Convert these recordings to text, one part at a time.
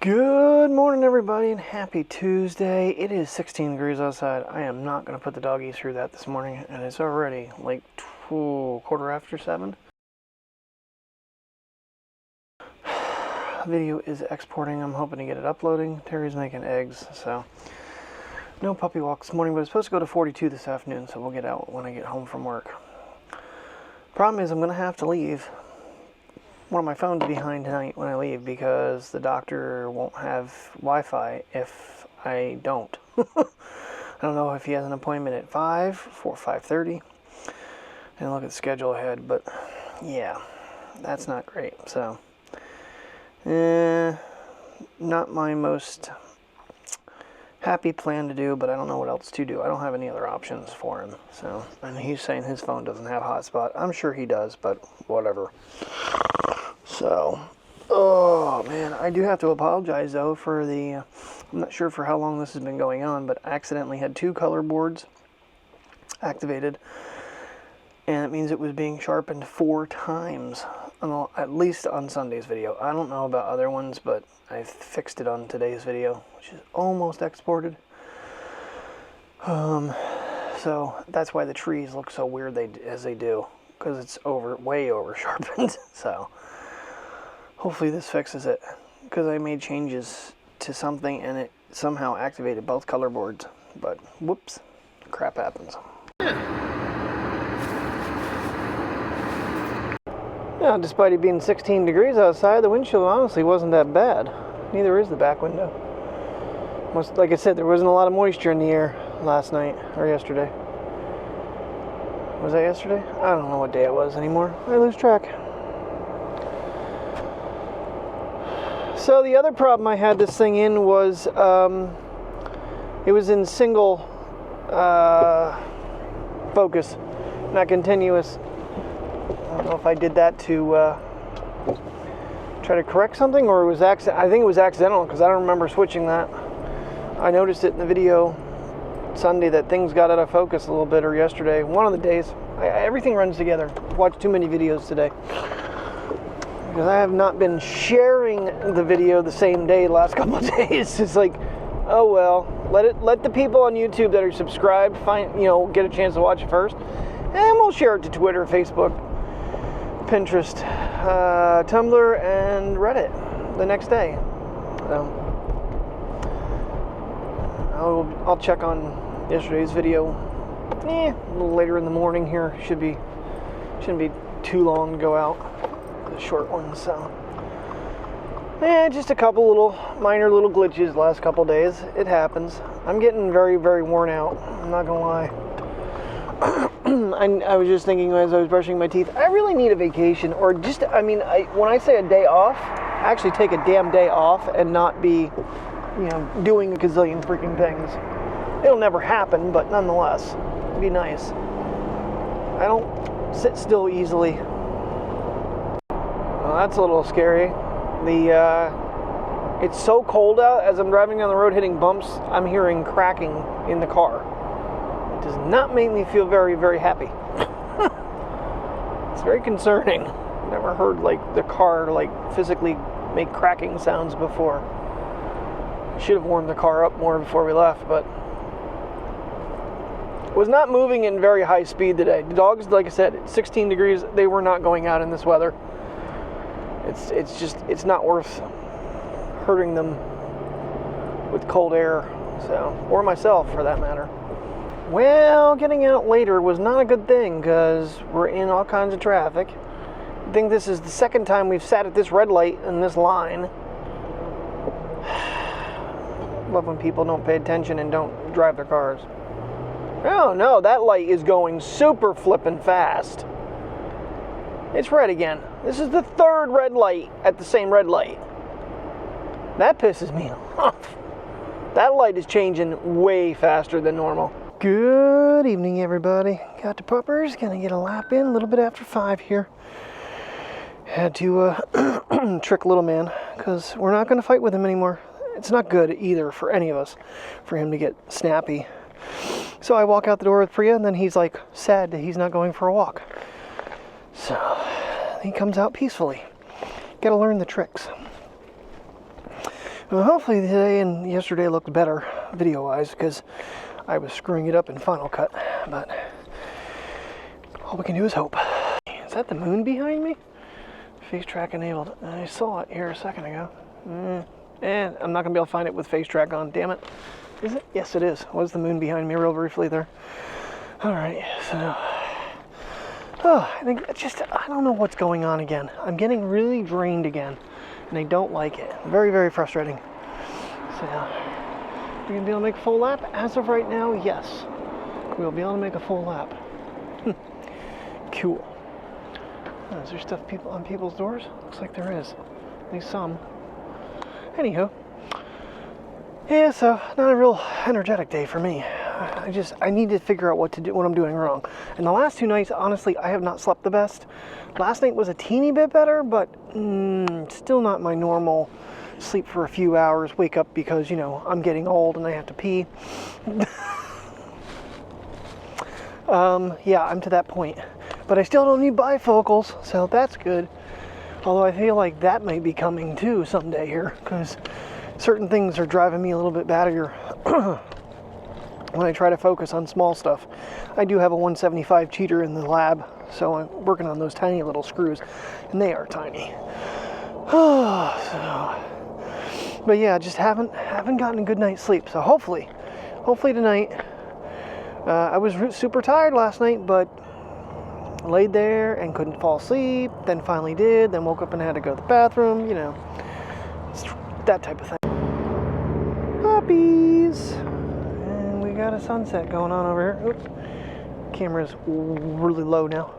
Good morning, everybody, and happy Tuesday. It is 16 degrees outside. I am not going to put the doggies through that this morning, and it's already like quarter after 7. Video is exporting. I'm hoping to get it uploading. Terry's making eggs, so no puppy walk this morning, but it's supposed to go to 42 this afternoon, so we'll get out when I get home from work. Problem is, I'm going to have to leave one of my phones behind tonight when I leave because the doctor won't have Wi-Fi if I don't. I don't know if he has an appointment at 5 or 5:30. And look at the schedule ahead, but yeah, that's not great. So, not my most happy plan to do, but I don't know what else to do. I don't have any other options for him. So, and he's saying his phone doesn't have hotspot. I'm sure he does, but whatever. So, oh man, I do have to apologize though for the, I'm not sure for how long this has been going on, but I accidentally had 2 color boards activated, and it means it was being sharpened 4 times, at least on Sunday's video. I don't know about other ones, but I fixed it on today's video, which is almost exported. So that's why the trees look so weird as they do, because it's way over sharpened. So hopefully this fixes it, because I made changes to something and it somehow activated both color boards. But whoops, crap happens. Now, despite it being 16 degrees outside, the windshield honestly wasn't that bad. Neither is the back window. Like I said, there wasn't a lot of moisture in the air last night or yesterday. Was that yesterday? I don't know what day it was anymore. I lose track. So the other problem I had this thing in was it was in single focus, not continuous. I don't know if I did that to try to correct something, or it was I think it was accidental, because I don't remember switching that. I noticed it in the video Sunday that things got out of focus a little bit, or yesterday, one of the days. Everything runs together. I've watched too many videos today, because I have not been sharing the video the same day the last couple of days. It's like, oh well, let the people on YouTube that are subscribed get a chance to watch it first, and we'll share it to Twitter, Facebook, Pinterest, Tumblr, and Reddit the next day. So I'll check on yesterday's video a little later in the morning here. Shouldn't be too long to go out, the short one. So just a couple minor little glitches the last couple days. It happens. I'm getting very, very worn out, I'm not gonna lie. I was just thinking as I was brushing my teeth, I really need a vacation, or just, when I say a day off, actually take a damn day off and not be, doing a gazillion freaking things. It'll never happen, but nonetheless, it'd be nice. I don't sit still easily. Well, that's a little scary. It's so cold out, as I'm driving down the road hitting bumps, I'm hearing cracking in the car. Does not make me feel very, very happy. It's very concerning. Never heard the car physically make cracking sounds before. Should have warmed the car up more before we left, but was not moving in very high speed today. The dogs, like I said, it's 16 degrees. They were not going out in this weather. It's not worth hurting them with cold air, or myself for that matter. Well, getting out later was not a good thing, because we're in all kinds of traffic. I think this is the second time we've sat at this red light in this line. Love when people don't pay attention and don't drive their cars. Oh no, that light is going super flippin' fast. It's red again. This is the 3rd red light at the same red light. That pisses me off. That light is changing way faster than normal. Good evening, everybody. Got the puppers. Gonna get a lap in a little bit after 5 here. Had to trick little man, because we're not gonna fight with him anymore. It's not good either for any of us for him to get snappy. So I walk out the door with Priya, and then he's sad that he's not going for a walk. So he comes out peacefully. Gotta learn the tricks. Well, hopefully today and yesterday looked better video-wise because I was screwing it up in Final Cut, but all we can do is hope. Is that the moon behind me? Face track enabled. I saw it here a second ago. And I'm not going to be able to find it with face track on, damn it. Is it? Yes, it is. Was the moon behind me real briefly there? Alright, so... I think it's just, I don't know what's going on again. I'm getting really drained again, and I don't like it. Very, very frustrating. So, we're going to be able to make a full lap? As of right now, yes. We'll be able to make a full lap. Cool. Oh, is there stuff on people's doors? Looks like there is. At least some. Anywho. Yeah, so not a real energetic day for me. I need to figure out what I'm doing wrong. And the last 2 nights, honestly, I have not slept the best. Last night was a teeny bit better, but still not my normal sleep for a few hours, wake up because, you know, I'm getting old and I have to pee. Yeah, I'm to that point. But I still don't need bifocals, so that's good. Although I feel like that might be coming too someday here, because certain things are driving me a little bit battier when I try to focus on small stuff. I do have a 175 cheater in the lab, so I'm working on those tiny little screws, and they are tiny. But yeah, just haven't gotten a good night's sleep. So hopefully tonight. I was super tired last night, but laid there and couldn't fall asleep. Then finally did. Then woke up and had to go to the bathroom. You know, it's that type of thing. Puppies. And we got a sunset going on over here. Oops. Camera's really low now.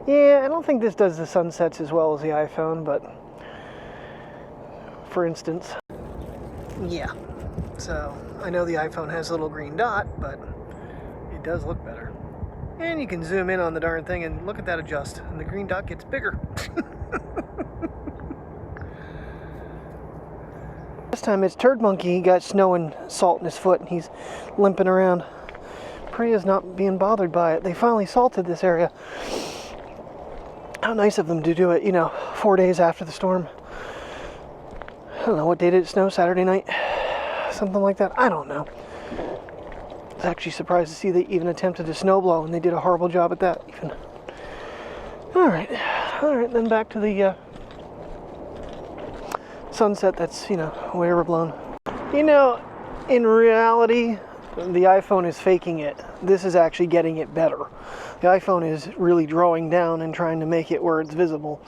Yeah, I don't think this does the sunsets as well as the iPhone, but for instance, yeah. So I know the iPhone has a little green dot, but it does look better. And you can zoom in on the darn thing and look at that adjust, and the green dot gets bigger. This time it's Turd Monkey. He got snow and salt in his foot, and he's limping around. Priya's not being bothered by it. They finally salted this area. How nice of them to do it, you know, 4 days after the storm. I don't know, what day did it snow? Saturday night? Something like that. I don't know. I was actually surprised to see they even attempted to snowblow, and they did a horrible job at that even. Alright, then back to the sunset that's, you know, way overblown. You know, in reality, the iPhone is faking it. This is actually getting it better. The iPhone is really drawing down and trying to make it where it's visible,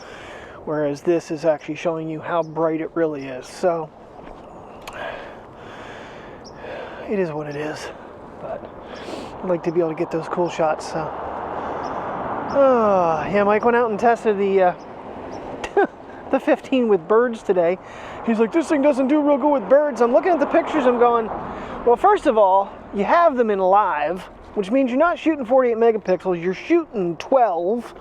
whereas this is actually showing you how bright it really is. So it is what it is, but I'd like to be able to get those cool shots. So yeah, Mike went out and tested the the 15 with birds today. He's like, this thing doesn't do real good with birds. I'm looking at the pictures, I'm going, well, first of all, you have them in live, which means you're not shooting 48 megapixels, you're shooting 12.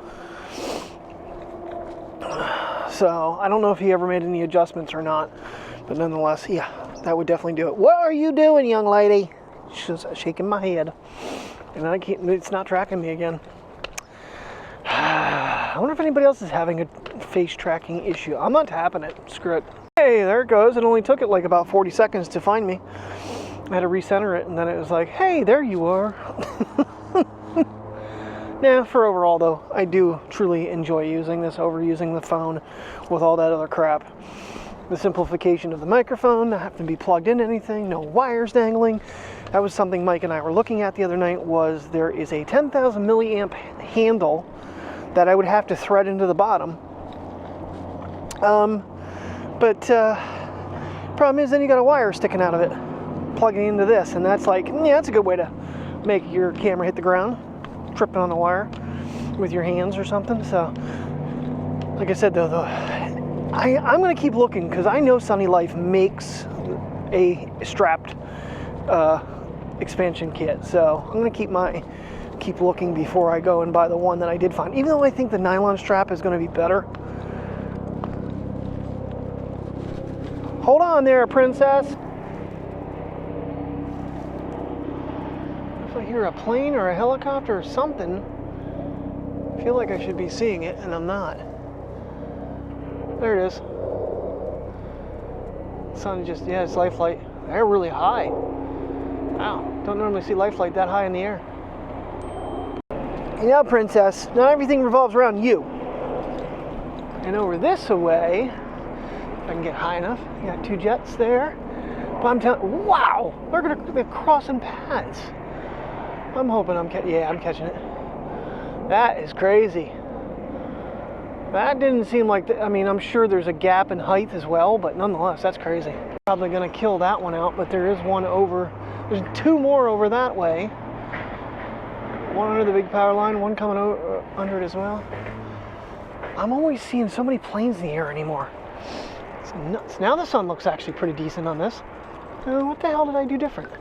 So I don't know if he ever made any adjustments or not, but nonetheless, yeah, that would definitely do it. What are you doing, young lady? She's shaking my head, and I can't, it's not tracking me again. I wonder if anybody else is having a face tracking issue. I'm not tapping it. Screw it. Hey, there it goes. It only took it like about 40 seconds to find me. I had to recenter it, and then it was like, hey, there you are. Nah, for overall though, I do truly enjoy using this over using the phone with all that other crap. The simplification of the microphone, not having to be plugged into anything, no wires dangling. That was something Mike and I were looking at the other night, was there is a 10,000 milliamp handle that I would have to thread into the bottom. But problem is then you got a wire sticking out of it, plugging into this, and that's like, yeah, that's a good way to make your camera hit the ground, tripping on the wire with your hands or something. So, like I said though, I'm gonna keep looking because I know Sunny Life makes a strapped expansion kit. So I'm gonna keep looking before I go and buy the one that I did find. Even though I think the nylon strap is gonna be better. Hold on there, princess. If I hear a plane or a helicopter or something, I feel like I should be seeing it, and I'm not. There it is. Sun just, yeah, it's life flight. They're really high. Wow, don't normally see life flight that high in the air. And now, princess, not everything revolves around you. And over this way, if I can get high enough, you got 2 jets there. But I'm telling, wow, they're crossing paths. I'm hoping I'm catching it. That is crazy. That didn't seem like, I mean, I'm sure there's a gap in height as well, but nonetheless, that's crazy. Probably gonna kill that one out, but there is one over, there's 2 more over that way. One under the big power line, one coming over, under it as well. I'm always seeing so many planes in the air anymore. It's nuts. Now the sun looks actually pretty decent on this. What the hell did I do different?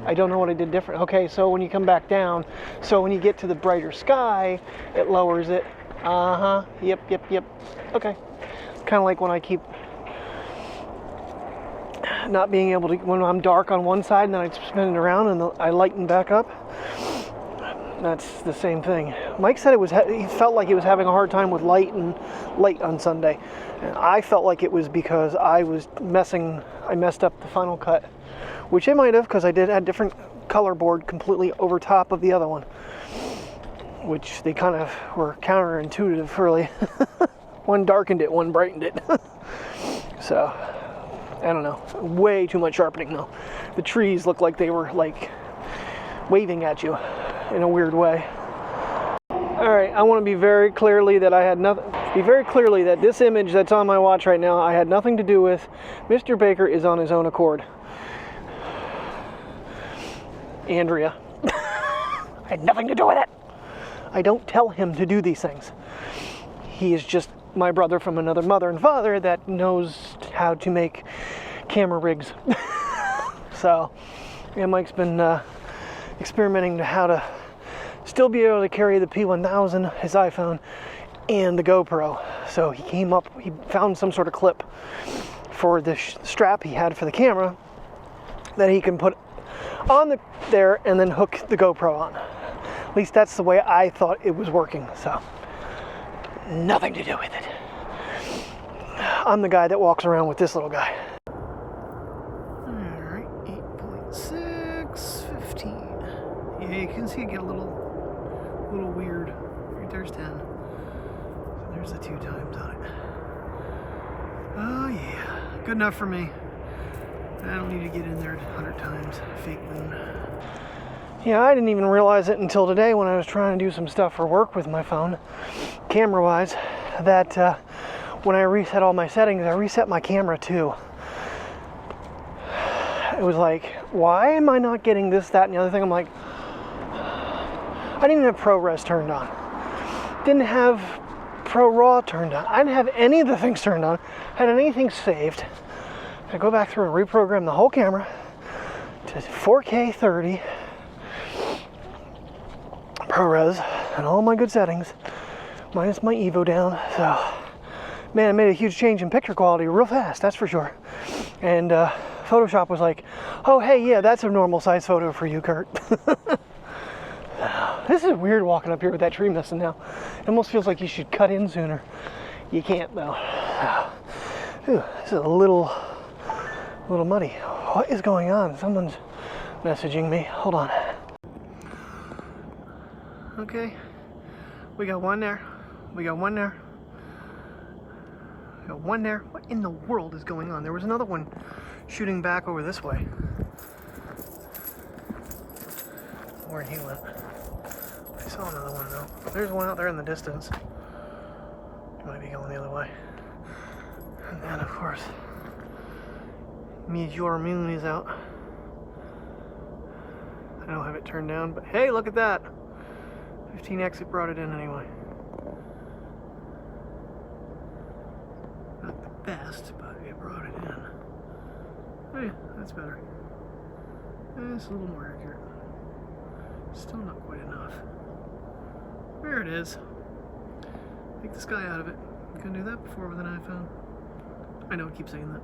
I don't know what I did different. Okay, so when you come back down, so when you get to the brighter sky, it lowers it. Yep. Okay. Kind of like when I keep not being able to, when I'm dark on one side and then I spin it around and I lighten back up. That's the same thing. Mike said he felt like he was having a hard time with light on Sunday. And I felt like it was because I messed up the Final Cut, which I might have, because I had different color board completely over top of the other one, which they kind of were counterintuitive, really. One darkened it, one brightened it. So, I don't know. Way too much sharpening though. The trees looked like they were like waving at you in a weird way. All right, I want to be very clearly that that this image that's on my watch right now, I had nothing to do with. Mr. Baker is on his own accord. Andrea. I had nothing to do with it. I don't tell him to do these things. He is just my brother from another mother and father that knows how to make camera rigs. So, yeah, Mike's been experimenting to how to still be able to carry the P1000, his iPhone, and the GoPro. So he found some sort of clip for the strap he had for the camera that he can put on there and then hook the GoPro on. At least that's the way I thought it was working. So nothing to do with it. I'm the guy that walks around with this little guy. Alright, 8.6, 15. Yeah, you can see it get a little weird. Right there's 10. So there's the 2 times on it. Oh yeah, good enough for me. I don't need to get in there 100 times. Fake moon. Yeah, I didn't even realize it until today when I was trying to do some stuff for work with my phone, camera-wise, that when I reset all my settings, I reset my camera too. It was like, why am I not getting this, that, and the other thing? I'm like, I didn't even have ProRes turned on. Didn't have Pro Raw turned on. I didn't have any of the things turned on. Had anything saved. I go back through and reprogram the whole camera to 4K 30 ProRes and all my good settings, minus my Evo down. So, man, it made a huge change in picture quality real fast, that's for sure. And Photoshop was like, oh, hey, yeah, that's a normal size photo for you, Kurt. This is weird walking up here with that tree missing now. It almost feels like you should cut in sooner. You can't, though. Ooh, this is a little muddy. What is going on? Someone's messaging me. Hold on. Okay. We got one there. We got one there. We got one there. What in the world is going on? There was another one shooting back over this way. Where he went. I saw another one though. There's one out there in the distance. He might be going the other way. And then of course, Meteor Moon is out. I don't have it turned down, but hey, look at that. 15x, it brought it in anyway. Not the best, but it brought it in. Hey, that's better. It's a little more accurate. Still not quite enough. There it is. Take the sky out of it. You couldn't do that before with an iPhone. I know I keep saying that.